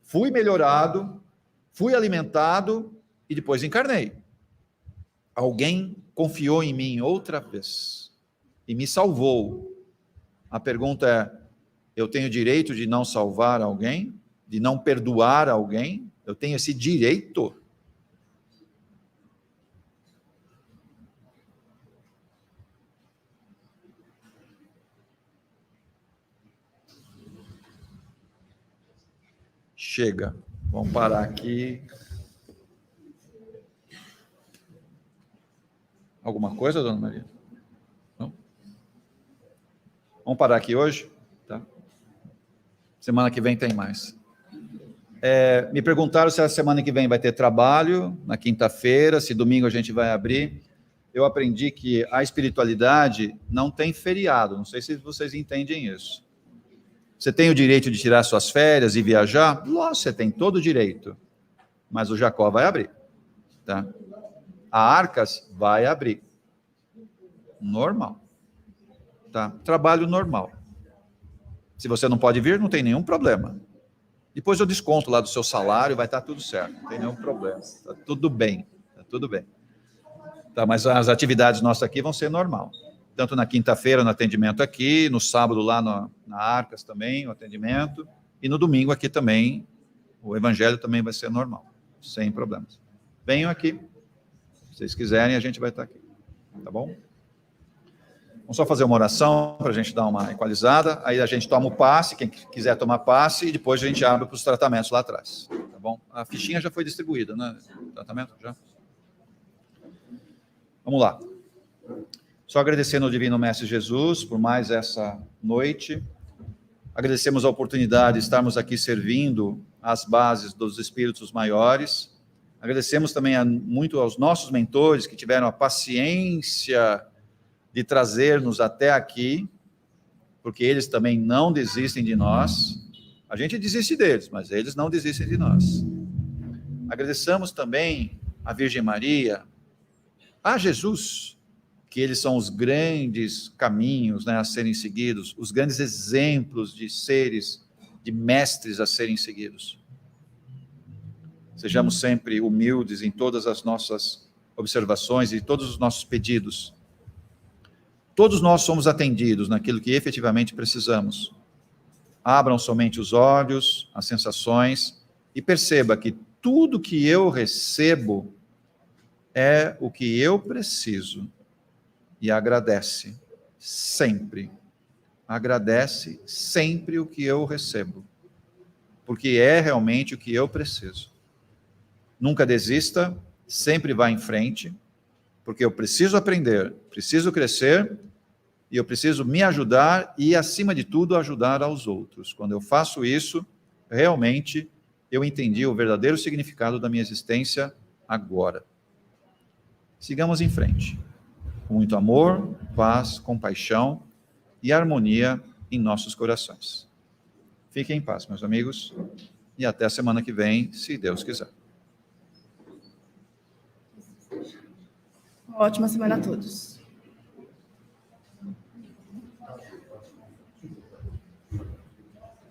fui melhorado, fui alimentado e depois encarnei. Alguém confiou em mim outra vez e me salvou. A pergunta é, eu tenho direito de não salvar alguém? De não perdoar alguém? Eu tenho esse direito? Chega. Vamos parar aqui. Alguma coisa, dona Maria? Não? Vamos parar aqui hoje? Tá? Semana que vem tem mais. Me perguntaram se a semana que vem vai ter trabalho, na quinta-feira, se domingo a gente vai abrir. Eu aprendi que a espiritualidade não tem feriado, não sei se vocês entendem isso. Você tem o direito de tirar suas férias e viajar? Lógico, você tem todo o direito. Mas o Jacó vai abrir. Tá? A Arcas vai abrir. Normal. Tá? Trabalho normal. Se você não pode vir, não tem nenhum problema. Depois eu desconto lá do seu salário, vai estar tudo certo. Não tem nenhum problema. Está tudo bem. Está tudo bem. Tá, mas as atividades nossas aqui vão ser normal. Tanto na quinta-feira no atendimento aqui, no sábado lá na Arcas também, o atendimento, e no domingo aqui também, o evangelho também vai ser normal, sem problemas. Venham aqui, se vocês quiserem, a gente vai estar aqui, tá bom? Vamos só fazer uma oração para a gente dar uma equalizada, aí a gente toma o passe, quem quiser tomar passe, e depois a gente abre para os tratamentos lá atrás, tá bom? A fichinha já foi distribuída, né? Tratamento já? Vamos lá. Só agradecendo ao Divino Mestre Jesus por mais essa noite. Agradecemos a oportunidade de estarmos aqui servindo as bases dos espíritos maiores. Agradecemos também muito aos nossos mentores que tiveram a paciência de trazer-nos até aqui, porque eles também não desistem de nós. A gente desiste deles, mas eles não desistem de nós. Agradecemos também à Virgem Maria, a Jesus, que eles são os grandes caminhos, né, a serem seguidos, os grandes exemplos de seres, de mestres a serem seguidos. Sejamos sempre humildes em todas as nossas observações e todos os nossos pedidos. Todos nós somos atendidos naquilo que efetivamente precisamos. Abram somente os olhos, as sensações, e perceba que tudo que eu recebo é o que eu preciso. E agradece sempre. Agradece sempre o que eu recebo. Porque é realmente o que eu preciso. Nunca desista, sempre vá em frente, porque eu preciso aprender, preciso crescer, e eu preciso me ajudar e, acima de tudo, ajudar aos outros. Quando eu faço isso, realmente eu entendi o verdadeiro significado da minha existência agora. Sigamos em frente. Com muito amor, paz, compaixão e harmonia em nossos corações. Fiquem em paz, meus amigos, e até a semana que vem, se Deus quiser. Uma ótima semana a todos.